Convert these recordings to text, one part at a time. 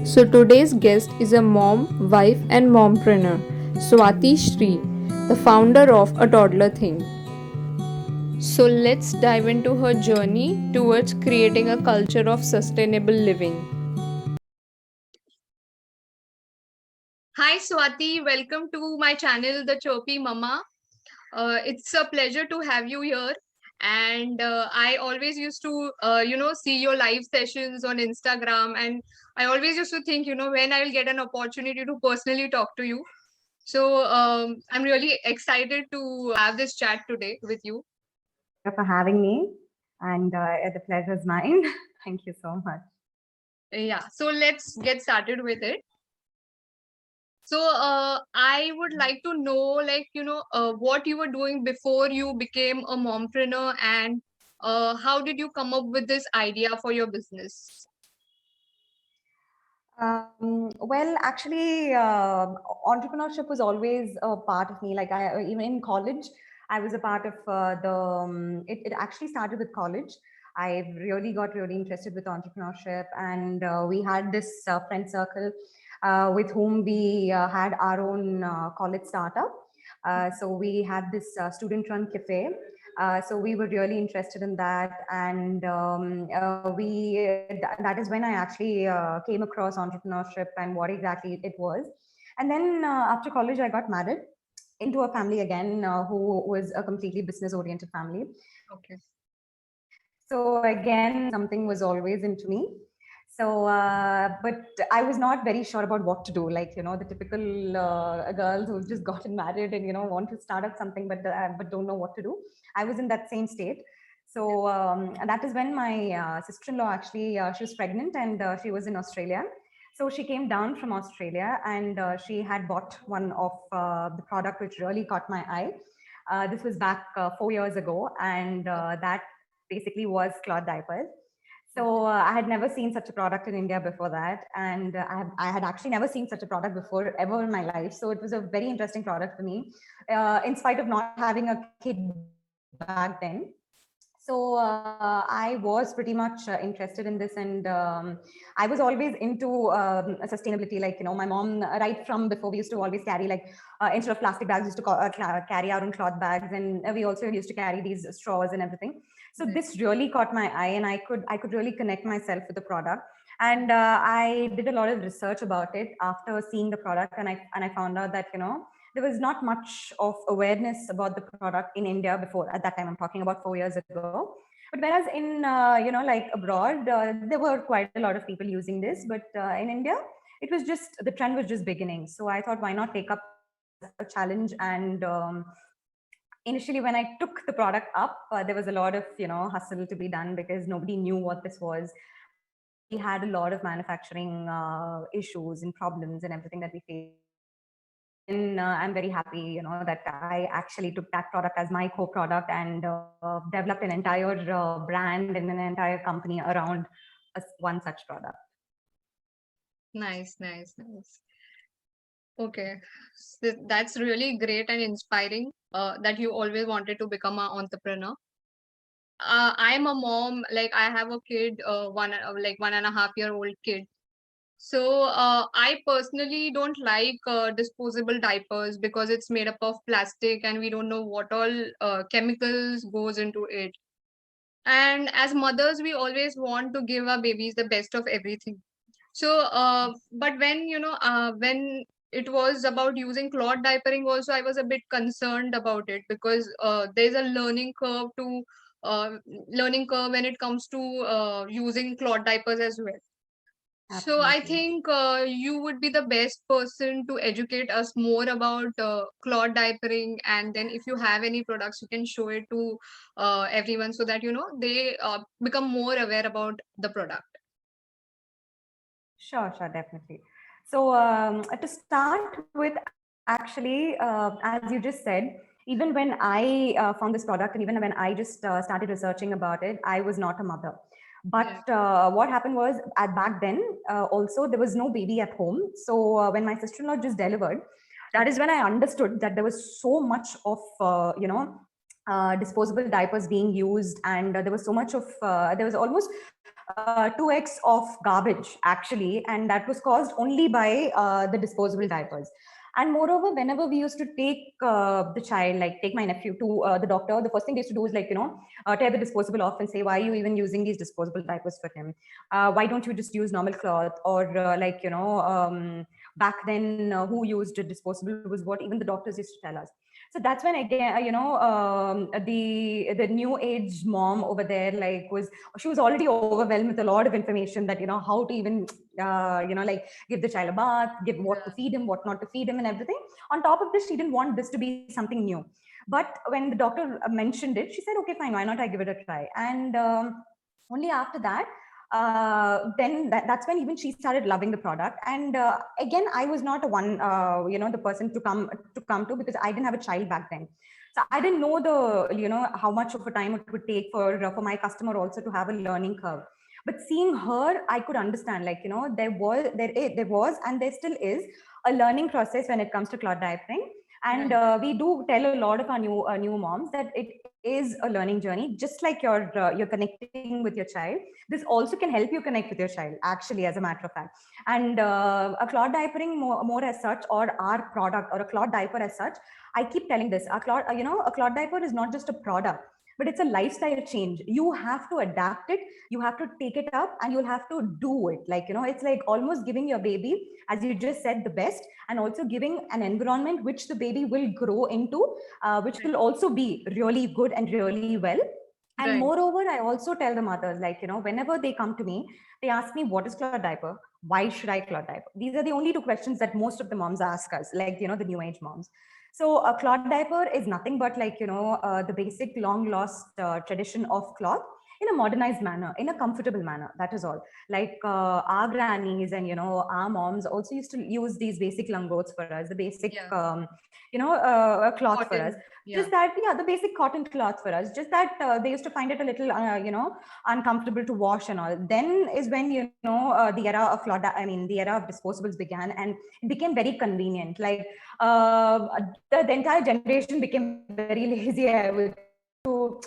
So today's guest is a mom, wife, and mompreneur, Swati Shri, the founder of A Toddler Thing. So let's dive into her journey towards creating a culture of sustainable living. Hi Swati, welcome to my channel, The Chirpy Mama. It's a pleasure to have you here. And I always used to, see your live sessions on Instagram. And I always used to think, when I will get an opportunity to personally talk to you. So I'm really excited to have this chat today with you. For having me, and the pleasure is mine. Thank you so much. Yeah, so let's get started with it. So I would like to know, what you were doing before you became a mompreneur, and how did you come up with this idea for your business? Well, actually, entrepreneurship was always a part of me. Like even in college, I was a part of it actually started with college. I really got really interested with entrepreneurship, and we had this friend circle with whom we had our own college startup. So we had this student-run cafe. So we were really interested in that, and that is when I actually came across entrepreneurship and what exactly it was. And then after college, I got married into a family again who was a completely business oriented family. Okay. So again, something was always into me. So, but I was not very sure about what to do. Like, the typical girls who've just gotten married and, want to start up something, but don't know what to do. I was in that same state. So that is when my sister-in-law actually, she was pregnant and she was in Australia. So she came down from Australia and she had bought one of the product which really caught my eye. This was back 4 years ago, and that basically was cloth diapers. So I had never seen such a product in India before that, and I had actually never seen such a product before ever in my life. So it was a very interesting product for me, in spite of not having a kid back then. So I was pretty much interested in this, and I was always into sustainability. Like, my mom, right from before, we used to always carry, like, instead of plastic bags, used to carry our own cloth bags, and we also used to carry these straws and everything. So this really caught my eye, and I could really connect myself with the product. And I did a lot of research about it after seeing the product, and I found out that, there was not much of awareness about the product in India before. At that time, I'm talking about 4 years ago. But whereas in like abroad, there were quite a lot of people using this, but in India, it was just the trend was just beginning. So I thought, why not take up a challenge? And initially, when I took the product up, there was a lot of hustle to be done because nobody knew what this was. We had a lot of manufacturing issues and problems and everything that we faced. But then I'm very happy, that I actually took that product as my co-product and developed an entire brand and an entire company around one such product. Nice, nice, nice. Okay. That's really great and inspiring that you always wanted to become an entrepreneur. I'm a mom, like I have a kid, 1.5 year old kid. So I personally don't like disposable diapers because it's made up of plastic and we don't know what all chemicals goes into it. And as mothers, we always want to give our babies the best of everything. So, but when it was about using cloth diapering, also I was a bit concerned about it because there's a uh, learning curve when it comes to using cloth diapers as well. So I Absolutely. think you would be the best person to educate us more about cloth diapering, and then if you have any products, you can show it to everyone so that they become more aware about the product. Sure, definitely. So to start with, actually, as you just said, even when I found this product, and even when I just started researching about it, I was not a mother. But Yeah. what happened was, at back then, also there was no baby at home. So when my sister-in-law just delivered, that is when I understood that there was so much of disposable diapers being used, and there was so much of there was almost 2x of garbage actually, and that was caused only by the disposable diapers. And moreover, whenever we used to take the child, like take my nephew to the doctor, the first thing they used to do is like, tear the disposable off and say, why are you even using these disposable diapers for him? Why don't you just use normal cloth? Or back then, who used a disposable was what even the doctors used to tell us. So that's when again, the new age mom over there, like she was already overwhelmed with a lot of information that, how to even, give the child a bath, give what to feed him, what not to feed him and everything. On top of this, she didn't want this to be something new. But when the doctor mentioned it, she said, okay, fine, why not I give it a try? And only after that, then that's when even she started loving the product. And again, I was not a one, the person to come to, because I didn't have a child back then. So I didn't know how much of a time it would take for my customer also to have a learning curve. But seeing her, I could understand, like, there was, and there still is a learning process when it comes to cloth diapering. And we do tell a lot of our new moms that it is a learning journey, just like you're connecting with your child. This also can help you connect with your child, actually, as a matter of fact. And a cloth diapering more as such, or our product, or a cloth diaper as such, I keep telling this, a cloth diaper is not just a product, but it's a lifestyle change. You have to adapt it, you have to take it up, and you'll have to do it. Like, it's like almost giving your baby, as you just said, the best, and also giving an environment which the baby will grow into, which will also be really good and really well. And moreover, I also tell the mothers, like, whenever they come to me, they ask me, what is cloth diaper? Why should I cloth diaper? These are the only two questions that most of the moms ask us, like, the new age moms. So a cloth diaper is nothing but, like, the basic long lost tradition of cloth in a modernized manner, in a comfortable manner. That is all. Like our grannies and, our moms also used to use these basic langots for us, the basic, cloth for us. Just that, the basic cotton cloth for us. Just that they used to find it a little, uncomfortable to wash and all. Then is when, the era of the era of disposables began, and it became very convenient. Like the entire generation became very lazy, I would to,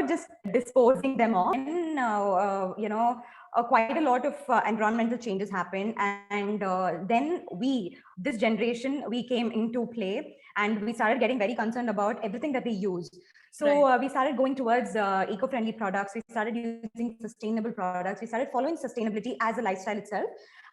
just disposing them off. And quite a lot of environmental changes happened, and then this generation, we came into play, and we started getting very concerned about everything that we use. So we started going towards eco-friendly products. We started using sustainable products. We started following sustainability as a lifestyle itself.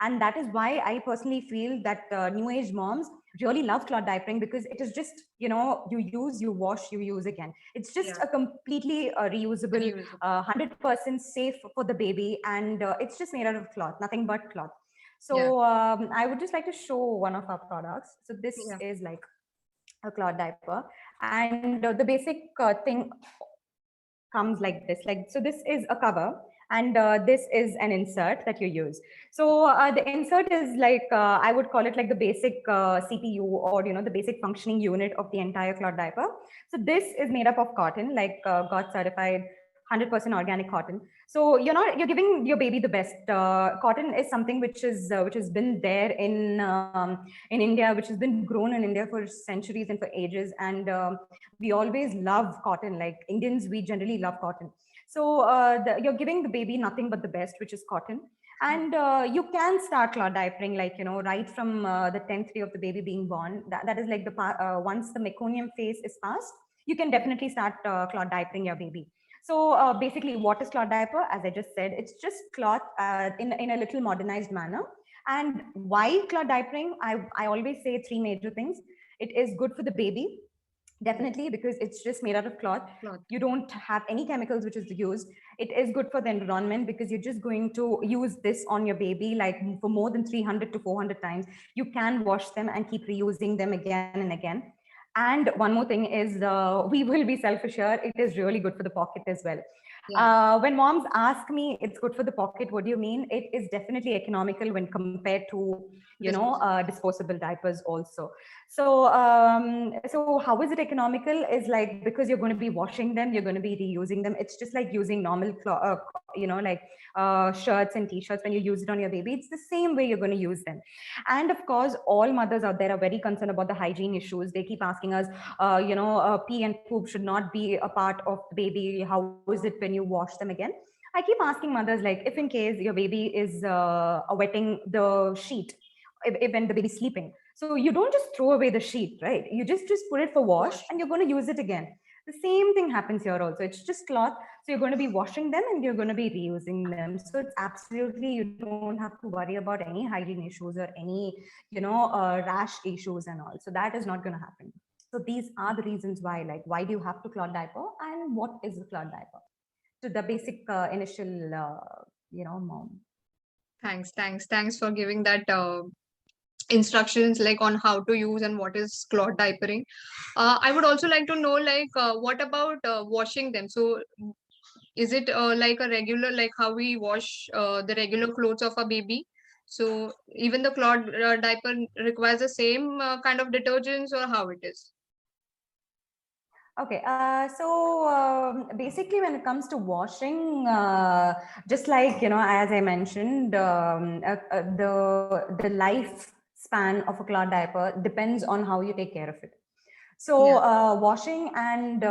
And that is why I personally feel that new age moms really love cloth diapering, because it is just, you use, you wash, you use again. It's just a completely reusable, 100% safe for the baby. And it's just made out of cloth, nothing but cloth. So I would just like to show one of our products. So this is like a cloth diaper, and the basic thing comes like this. Like, so this is a cover, and this is an insert that you use. So the insert is like, I would call it like the basic CPU, or, the basic functioning unit of the entire cloth diaper. So this is made up of cotton, like God certified 100% organic cotton. So you're giving your baby the best. Cotton is something which has been there in India, which has been grown in India for centuries and for ages. And we always love cotton. Like Indians, we generally love cotton. So you're giving the baby nothing but the best, which is cotton. And you can start cloth diapering, like, right from the 10th day of the baby being born. That is like once the meconium phase is passed, you can definitely start cloth diapering your baby. So basically, what is cloth diaper? As I just said, it's just cloth in a little modernized manner. And why cloth diapering? I always say three major things. It is good for the baby, definitely, because it's just made out of cloth. You don't have any chemicals which is used. It is good for the environment, because you're just going to use this on your baby like for more than 300 to 400 times. You can wash them and keep reusing them again and again. And one more thing is, we will be self-assured, it is really good for the pocket as well. When moms ask me, it's good for the pocket, what do you mean? It is definitely economical when compared to, disposable diapers also. So how is it economical? Is like, because you're going to be washing them, you're going to be reusing them. It's just like using normal, shirts and t-shirts. When you use it on your baby, it's the same way you're going to use them. And of course, all mothers out there are very concerned about the hygiene issues. They keep asking us, pee and poop should not be a part of the baby. How is it when you wash them again? I keep asking mothers, like, if in case your baby is wetting the sheet, if when the baby's sleeping, so you don't just throw away the sheet, right? You just put it for wash, Wash. and you're going to use it again. The same thing happens here also. It's just cloth, so you're going to be washing them and you're going to be reusing them. So it's absolutely, you don't have to worry about any hygiene issues or any, rash issues and all. So that is not going to happen. So these are the reasons why, like, why do you have to cloth diaper, and what is a cloth diaper? To the basic initial, mom. Thanks for giving that instructions like on how to use and what is cloth diapering. I would also like to know like what about washing them? So is it like a regular, like how we wash the regular clothes of a baby? So even the cloth diaper requires the same kind of detergents, or how it is? Okay, so basically, when it comes to washing, just like as I mentioned, the lifespan of a cloth diaper depends on how you take care of it. So Yeah, washing and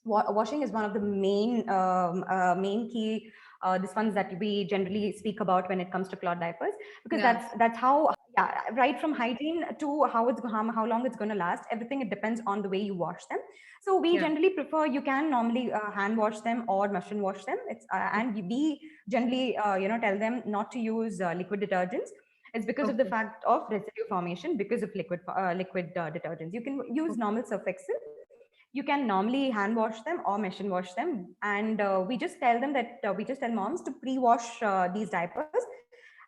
washing is one of the main key this ones that we generally speak about when it comes to cloth diapers, because yeah, that's how, yeah, right from hygiene to how long it's going to last, everything, it depends on the way you wash them. So we yeah. generally prefer, you can normally hand wash them or machine wash them. It's and we generally tell them not to use liquid detergents. It's because of the Okay, fact of residue formation because of liquid detergents. You can use okay, normal Surf Excel. You can normally hand wash them or machine wash them, and we just tell them that we just tell moms to pre-wash these diapers.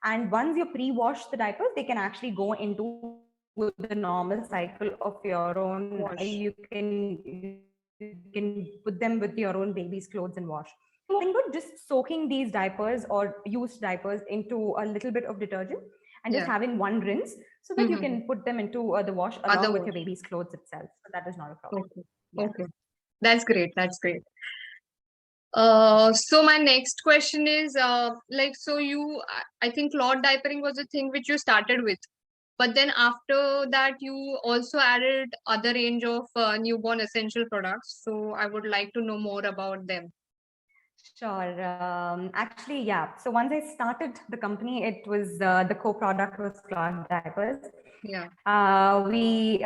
And once you pre-wash the diapers, they can actually go into the normal cycle of your own. wash. You can put them with your own baby's clothes and wash. Nothing but just soaking these diapers or used diapers into a little bit of detergent and just Yeah. having one rinse, so that you Mm-hmm. can put them into the wash Other along with wash. your baby's clothes itself. So that is not a problem. Okay. Yeah. Okay. That's great. That's great. So my next question is, like, so I think cloth diapering was the thing which you started with, but then after that you also added other range of newborn essential products. So I would like to know more about them. Sure. Actually, yeah. So once I started the company, it was the co-product was cloth diapers. Yeah. We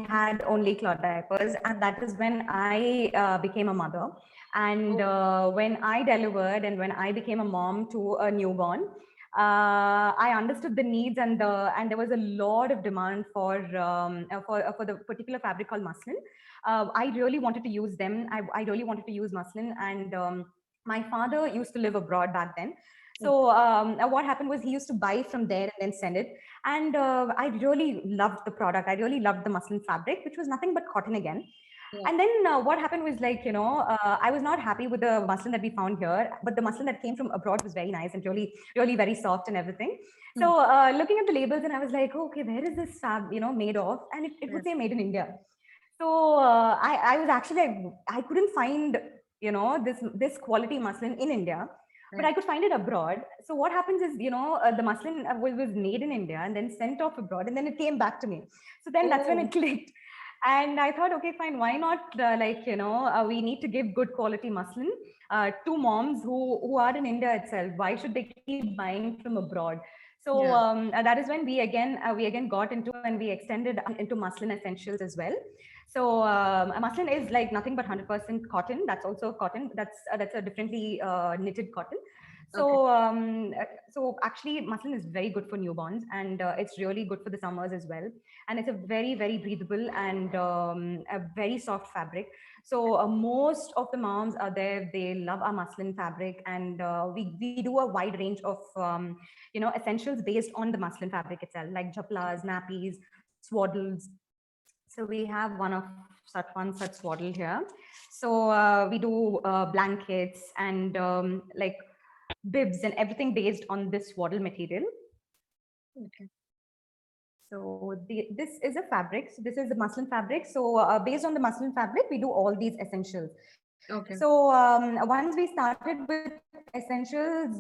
had only cloth diapers, and that is when I became a mother. And Oh, when I delivered, and when I became a mom to a newborn, I understood the needs, and there was a lot of demand for the particular fabric called muslin. I really wanted to use them. I really wanted to use muslin, and my father used to live abroad back then. So what happened was, he used to buy from there and then send it. And I really loved the product. I really loved the muslin fabric, which was nothing but cotton again. yeah. And then what happened was, like, I was not happy with the muslin that we found here, but the muslin that came from abroad was very nice and really, really very soft and everything. Hmm. So looking at the labels, and I was like, okay, where is this made of? And it Yeah. would say made in India. So I was actually like, I couldn't find this quality muslin in India, but Yeah. I could find it abroad. So what happens is, the muslin was made in India and then sent off abroad, and then it came back to me. So then that's when Oh, it clicked. And I thought, okay, fine, why not? We need to give good quality muslin to moms who are in India itself. Why should they keep buying from abroad? So yeah. that is when we again got into, and we extended into muslin essentials as well. So a muslin is like nothing but 100% cotton. That's also cotton. That's a differently knitted cotton. Okay. So actually, muslin is very good for newborns, and it's really good for the summers as well. And it's a very, very breathable and a very soft fabric. So most of the moms are there, they love our muslin fabric, and we do a wide range of essentials based on the muslin fabric itself, like japlas, nappies, swaddles. So we have one such swaddle here. So we do blankets and like bibs and everything based on this swaddle material. Okay. So this is a fabric. So this is the muslin fabric. So based on the muslin fabric, we do all these essentials. Okay. So once we started with essentials,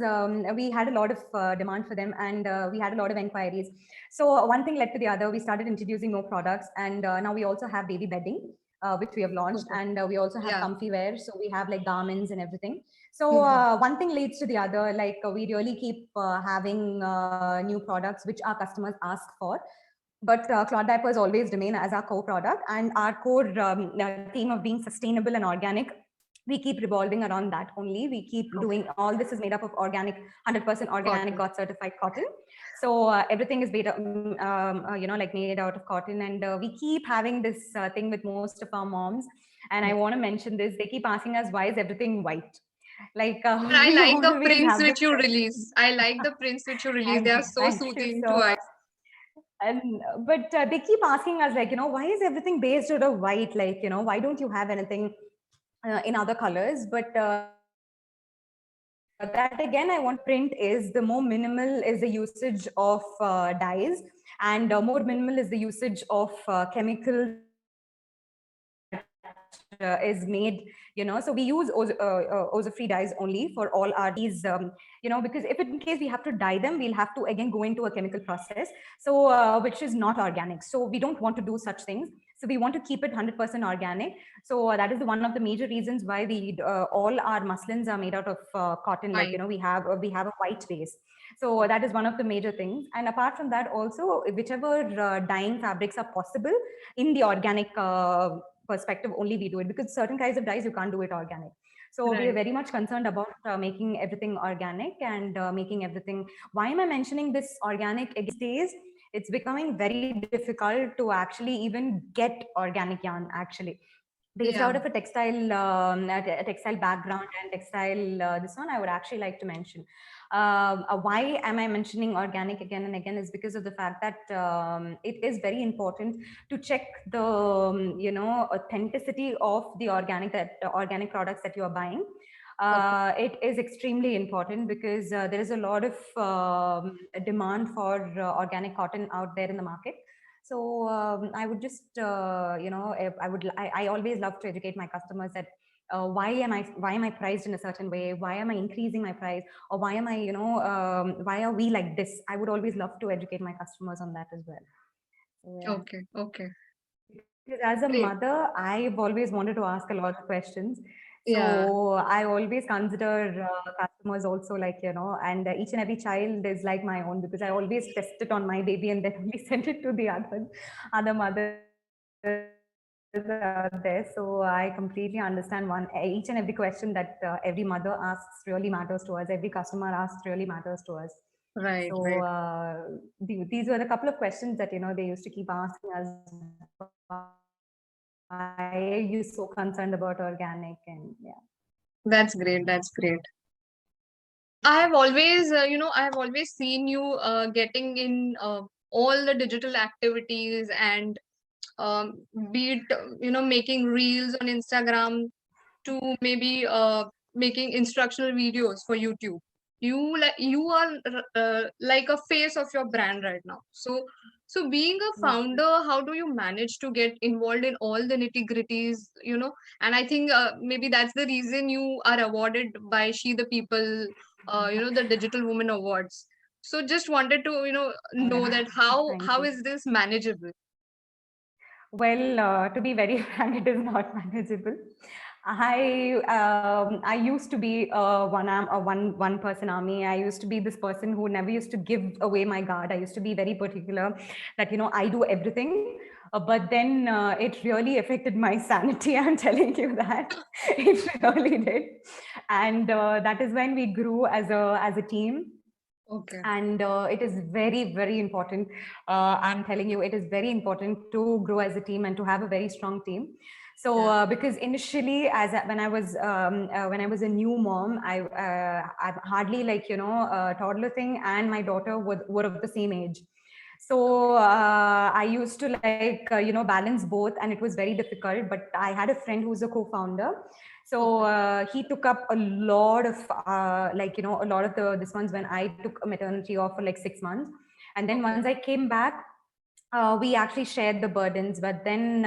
we had a lot of demand for them, and we had a lot of inquiries. So one thing led to the other. We started introducing more products, and now we also have baby bedding, which we have launched, Okay. and we also have Yeah. comfy wear. So we have like garments and everything. So one thing leads to the other. Like we really keep having new products which our customers ask for. But Cloth Diapers always remain as our core product, and our core theme of being sustainable and organic. We keep revolving around that only. We keep doing all this is made up of organic, 100% organic, Cotton. GOT certified cotton. So everything is made, like made out of cotton, and we keep having this thing with most of our moms. And I want to mention this: they keep asking us, "Why is everything white?" Like But I we like the always prints have this which you question. release. I like the prints which you release. They are so Thank you soothing so to eyes. much. And but they keep asking us, like, why is everything based out of white? Like, why don't you have anything in other colors? But that again, I want print is the more minimal is the usage of dyes, and more minimal is the usage of chemicals is made, so we use ozone-free dyes only for all our these, because if in case we have to dye them, we'll have to again go into a chemical process, so which is not organic. So we don't want to do such things. So we want to keep it 100% organic. So that is one of the major reasons why we all our muslins are made out of cotton. Like, Fine. we have a white base. So that is one of the major things. And apart from that, also, whichever dyeing fabrics are possible in the organic perspective, only we do it, because certain kinds of dyes you can't do it organic. So we are Right. very much concerned about making everything organic, and making everything. Why am I mentioning this organic these days? It's becoming very difficult to actually even get organic yarn, actually, based Yeah. out of a textile background and textile this one I would actually like to mention. Why am I mentioning organic again and again is because of the fact that it is very important to check the authenticity of the organic products that you are buying. Okay. It is extremely important, because there is a lot of demand for organic cotton out there in the market. So I would just, I always love to educate my customers that why am I priced in a certain way? Why am I increasing my price? Or why am I, why are we like this? I would always love to educate my customers on that as well. So, yeah. Okay. Okay. Because as a Great. mother, I've always wanted to ask a lot of questions. Yeah. So I always consider customers also, like, and each and every child is like my own, because I always test it on my baby and then only send it to the other mothers out there. So I completely understand each and every question that every mother asks really matters to us. Every customer asks really matters to us. Right. So Right. these were a couple of questions that they used to keep asking us. Why are you so concerned about organic? And yeah. That's great. That's great. I have always, I have always seen you getting in all the digital activities and be it, making reels on Instagram to maybe making instructional videos for YouTube. You are like a face of your brand right now. So being a founder, how do you manage to get involved in all the nitty gritties? And I think maybe that's the reason you are awarded by She the People, the Digital Woman Awards. So just wanted to know Yeah. that how Thank how you. is this manageable? Well, to be very frank, it is not manageable. I used to be one person army. I used to be this person who never used to give away my guard. I used to be very particular that I do everything. But then it really affected my sanity. I'm telling you that it really did, and that is when we grew as a team. Okay. And it is very, very important. I'm telling you, it is very important to grow as a team and to have a very strong team. So Yeah. because initially, when I was a new mom, I'm hardly, like, toddler thing, and my daughter were of the same age. So I used to, like, balance both, and it was very difficult. But I had a friend who's a co-founder. So Okay. he took up a lot of a lot of the this ones when I took a maternity off for like 6 months. And then Okay. once I came back, we actually shared the burdens. But then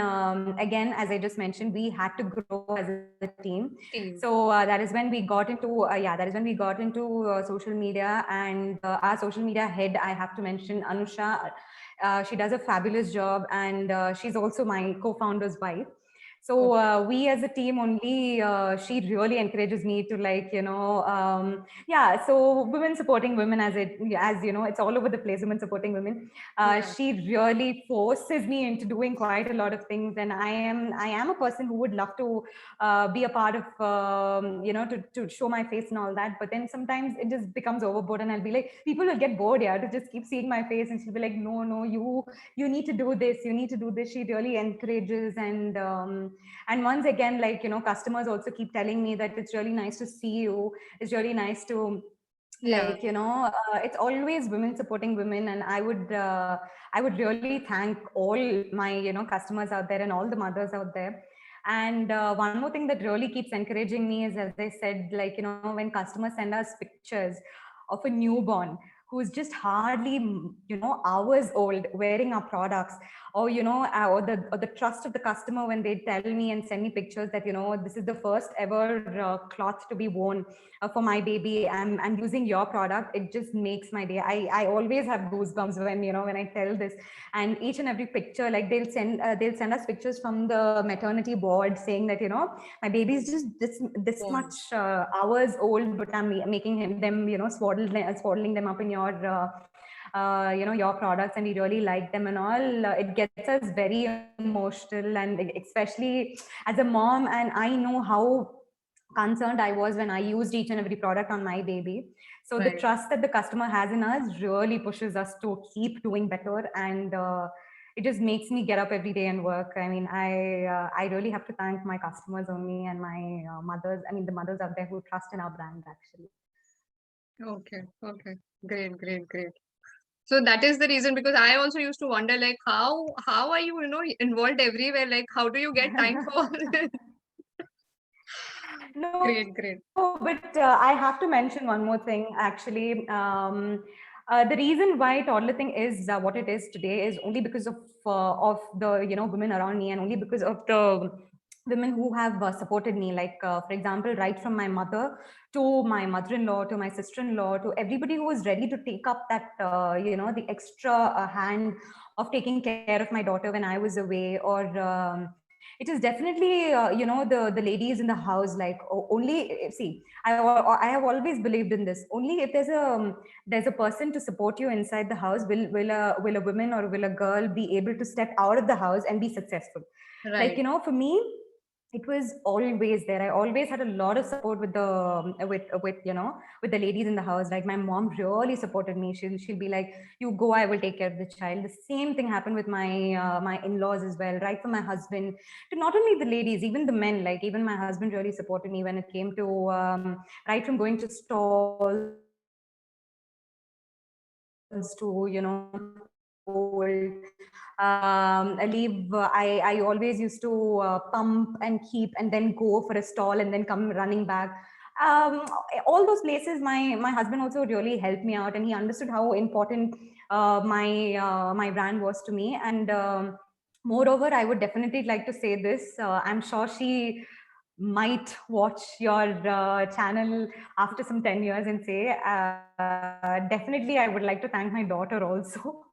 again, as I just mentioned, we had to grow as a team. Team. So that is when we got into social media. And our social media head, I have to mention Anusha. She does a fabulous job, and she's also my co-founder's wife. So we as a team only, she really encourages me to like, yeah. So women supporting women as it's all over the place, women supporting women. Yeah. She really forces me into doing quite a lot of things. And I am a person who would love to be a part of, to show my face and all that. But then sometimes it just becomes overboard and I'll be like, people will get bored, yeah, to just keep seeing my face. And she'll be like, no, you need to do this, you need to do this. She really encourages. And once again, like, customers also keep telling me that it's really nice to see you, it's really nice to Yeah. it's always women supporting women. And I would really thank all my customers out there and all the mothers out there. And one more thing that really keeps encouraging me is, as I said, like, when customers send us pictures of a newborn who's just hardly hours old wearing our products, or or the trust of the customer when they tell me and send me pictures that this is the first ever cloth to be worn for my baby. I'm using your product. It just makes my day. I always have goosebumps when I tell this. And each and every picture, like they'll send us pictures from the maternity board saying that my baby is just this Oh, much hours old, but I'm making them swaddling them up in your products, and we really like them and all. It gets us very emotional, and especially as a mom, and I know how concerned I was when I used each and every product on my baby. So the right. trust that the customer has in us really pushes us to keep doing better. And it just makes me get up every day and work. I mean, I really have to thank my customers only, and my mothers. I mean, the mothers out there who trust in our brand actually. Okay. Okay. Great, great, great. So that is the reason, because I also used to wonder, like, how are you, involved everywhere? Like, how do you get time for this? No, Great, great. but I have to mention one more thing actually. The reason why toddler thing is what it is today is only because of the women around me, and only because of the women who have supported me. Like for example, right from my mother to my mother-in-law to my sister-in-law to everybody who was ready to take up that the extra hand of taking care of my daughter when I was away. Or it is definitely the ladies in the house, like only see, I have always believed in this. Only if there's a person to support you inside the house, will a woman or will a girl be able to step out of the house and be successful. Like, Right. for me, it was always there. I always had a lot of support with the ladies in the house. Like my mom really supported me. She'll be like, you go, I will take care of the child. The same thing happened with my in-laws as well, right from my husband to not only the ladies, even the men. Like even my husband really supported me when it came to right from going to stalls to cold. I leave. I always used to pump and keep, and then go for a stall, and then come running back. Um, all those places, my husband also really helped me out, and he understood how important my brand was to me. And moreover, I would definitely like to say this. I'm sure she might watch your channel after some 10 years and say, definitely, I would like to thank my daughter also.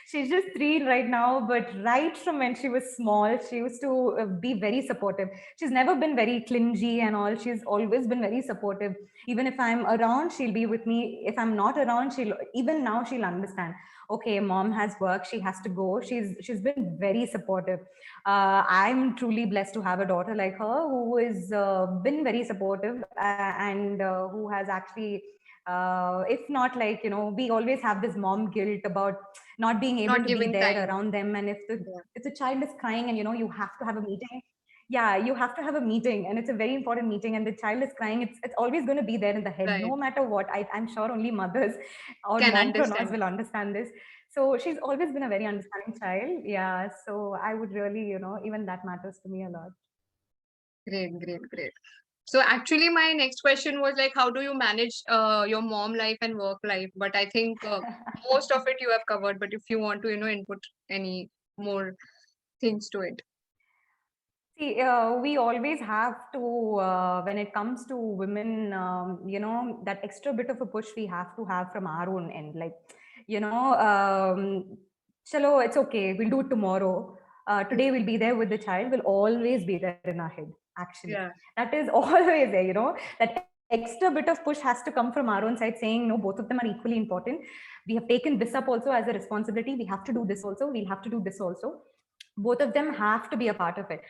She's just 3 right now, but right from when she was small, she used to be very supportive. She's never been very clingy and all. She's always been very supportive. Even if I'm around, she'll be with me. If I'm not around, even now she'll understand. Okay, mom has work, she has to go. She's been very supportive. I'm truly blessed to have a daughter like her who has been very supportive, and who has actually, if not like, we always have this mom guilt about not being able Not to be giving there time. around them. And Yeah. if the child is crying and you have to have a meeting, yeah, you have to have a meeting, and it's a very important meeting, and the child is crying, it's always going to be there in the head Right. no matter what. I'm sure only mothers or Can mompreneurs understand. will understand this. So she's always been a very understanding child. Yeah. So I would really, even that matters to me a lot. Great, great, great. So actually, my next question was like, how do you manage your mom life and work life? But I think most of it you have covered. But if you want to, input any more things to it. See, we always have to, when it comes to women, that extra bit of a push we have to have from our own end. Like, you know, chalo, it's okay, we'll do it tomorrow. today we'll be there with the child will always be there in our head, actually. Yeah. That is always there, you know, that extra bit of push has to come from our own side, saying, no, both of them are equally important. We have taken this up also as a responsibility. We have to do this also. We'll have to do this also. Both of them have to be a part of it.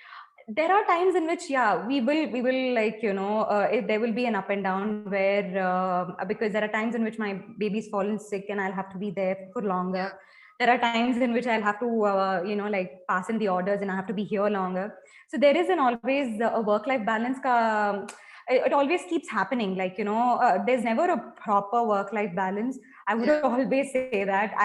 There are times in which, yeah, we will like, you know, there will be an up and down where, because there are times in which my baby's fallen sick and I'll have to be there for longer. Yeah. There are times in which I'll have to, you know, like pass in the orders and I have to be here longer. So there is an always a work-life balance. It always keeps happening. Like, you know, there's never a proper work-life balance. I would Yeah. always say that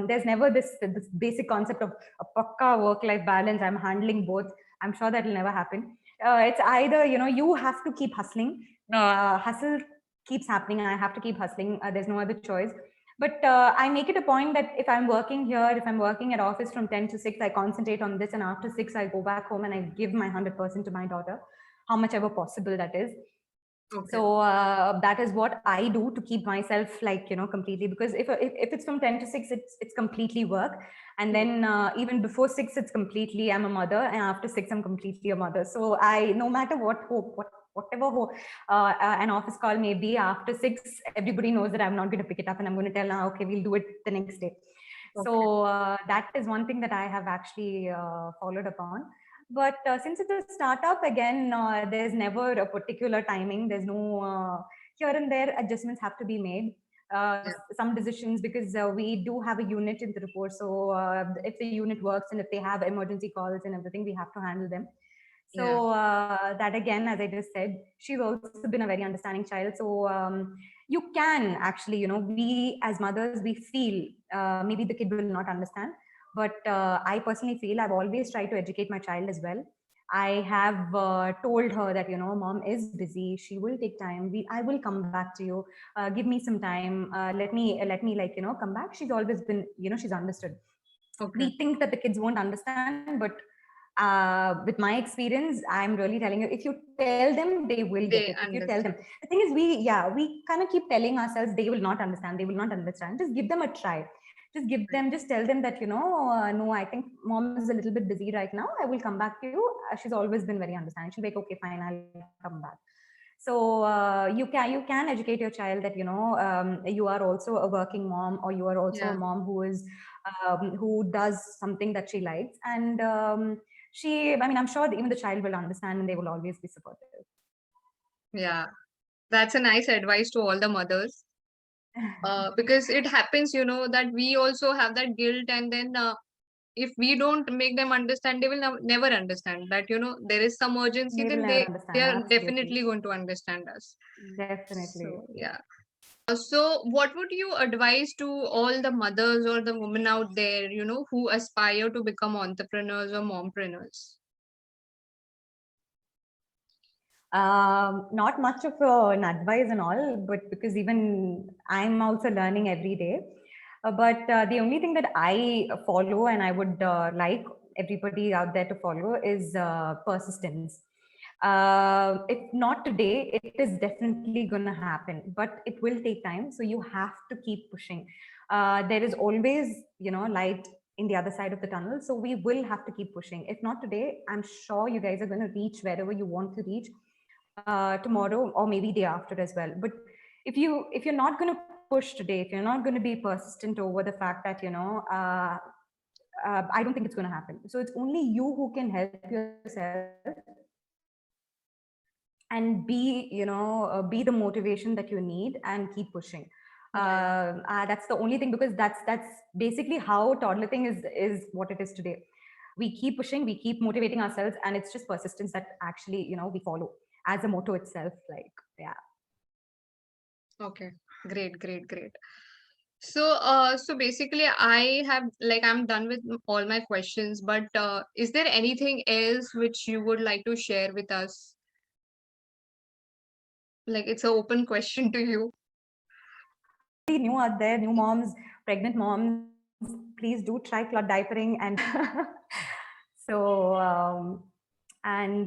there's never this basic concept of a pakka work-life balance. I'm handling both. I'm sure that will never happen. It's either, you know, you have to keep hustling. Hustle keeps happening. I have to keep hustling. There's no other choice. But I make it a point that if I'm working here, if I'm working at office from 10 to 6, I concentrate on this. And after 6, I go back home and I give my 100% to my daughter, how much ever possible that is. Okay. So that is what I do to keep myself, like, you know, completely, because if it's from 10 to 6, it's completely work. And then even before 6, it's completely, I'm a mother, and after 6, I'm completely a mother. So no matter whatever an office call may be, after 6, everybody knows that I'm not going to pick it up and I'm going to tell now, okay, we'll do it the next day. Okay. So that is one thing that I have actually followed upon. But since it's a startup, again, there's never a particular timing. There's no here and there adjustments have to be made. Yeah. Some decisions, because we do have a unit in Tirupur. So if the unit works and if they have emergency calls and everything, we have to handle them. Yeah. So that again, as I just said, she's also been a very understanding child. So you can actually, you know, we as mothers, we feel maybe the kid will not understand. But I personally feel I've always tried to educate my child as well. I have told her that, you know, mom is busy. She will take time. I will come back to you. Give me some time. Let me like, you know, come back. She's always been, you know, she's understood. Okay. We think that the kids won't understand, but with my experience, I'm really telling you, if you tell them, they will get They it. If you tell them, understand. the thing is, we kind of keep telling ourselves they will not understand. They will not understand. Just give them a try. Just tell them that, you know, no, I think mom is a little bit busy right now. I will come back to you. She's always been very understanding. She'll be like, okay, fine, I'll come back. So you can educate your child that, you know, you are also a working mom, or you are also a Yeah. mom who does something that she likes, and I'm sure that even the child will understand and they will always be supportive. Yeah. That's a nice advice to all the mothers. Because it happens, you know, that we also have that guilt, and then if we don't make them understand, they will never understand that, you know, there is some urgency, They will then never they understand. are Absolutely. definitely going to understand us. Definitely. So yeah. So what would you advise to all the mothers or the women out there, you know, who aspire to become entrepreneurs or mompreneurs? Not much of an advice and all, but because even I'm also learning every day. But the only thing that I follow and I would like everybody out there to follow is persistence. If not today, it is definitely going to happen, but it will take time. So you have to keep pushing. There is always, you know, light in the other side of the tunnel. So we will have to keep pushing. If not today, I'm sure you guys are going to reach wherever you want to reach tomorrow, or maybe day after as well. But if you're not going to push today, if you're not going to be persistent over the fact that, you know, I don't think it's going to happen. So it's only you who can help yourself and be the motivation that you need and keep pushing. That's the only thing, because that's basically how toddler is what it is today. We keep pushing, we keep motivating ourselves, and it's just persistence that actually, you know, we follow as a motto itself. Like, yeah. Okay, great, great, great. So, so basically, I'm done with all my questions, but is there anything else which you would like to share with us? Like, it's an open question to you. New out there, new moms, pregnant moms, please do try cloth diapering. And so and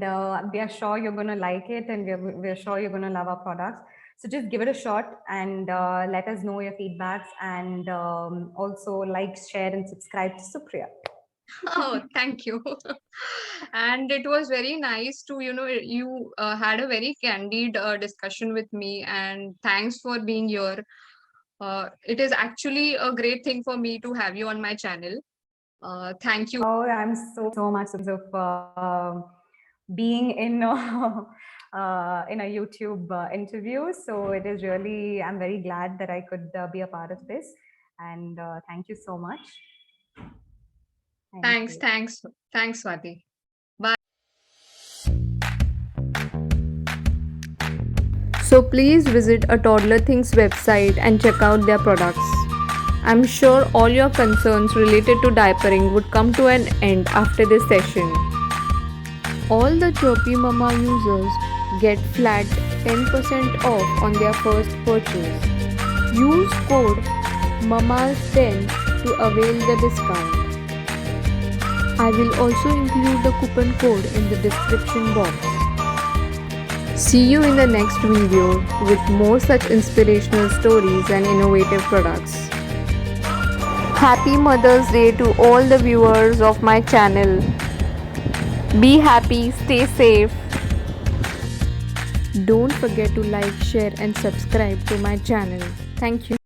we are sure you're going to like it, and we're sure you're going to love our products. So just give it a shot, and let us know your feedbacks, and also like, share, and subscribe to Supriya. Oh, thank you. And it was very nice to, you had a very candid discussion with me, and thanks for being here. It is actually a great thing for me to have you on my channel. Thank you. Oh, I'm so much of being in in a YouTube interview. So it is really, I'm very glad that I could be a part of this. And thank you so much. Thank Thanks, you. thanks, thanks, Swati. So please visit a Toddler Things website and check out their products. I'm sure all your concerns related to diapering would come to an end after this session. All the Chirpy Mama users get flat 10% off on their first purchase. Use code MAMAS10 to avail the discount. I will also include the coupon code in the description box. See you in the next video with more such inspirational stories and innovative products. Happy Mother's Day to all the viewers of my channel. Be happy, stay safe. Don't forget to like, share and subscribe to my channel. Thank you.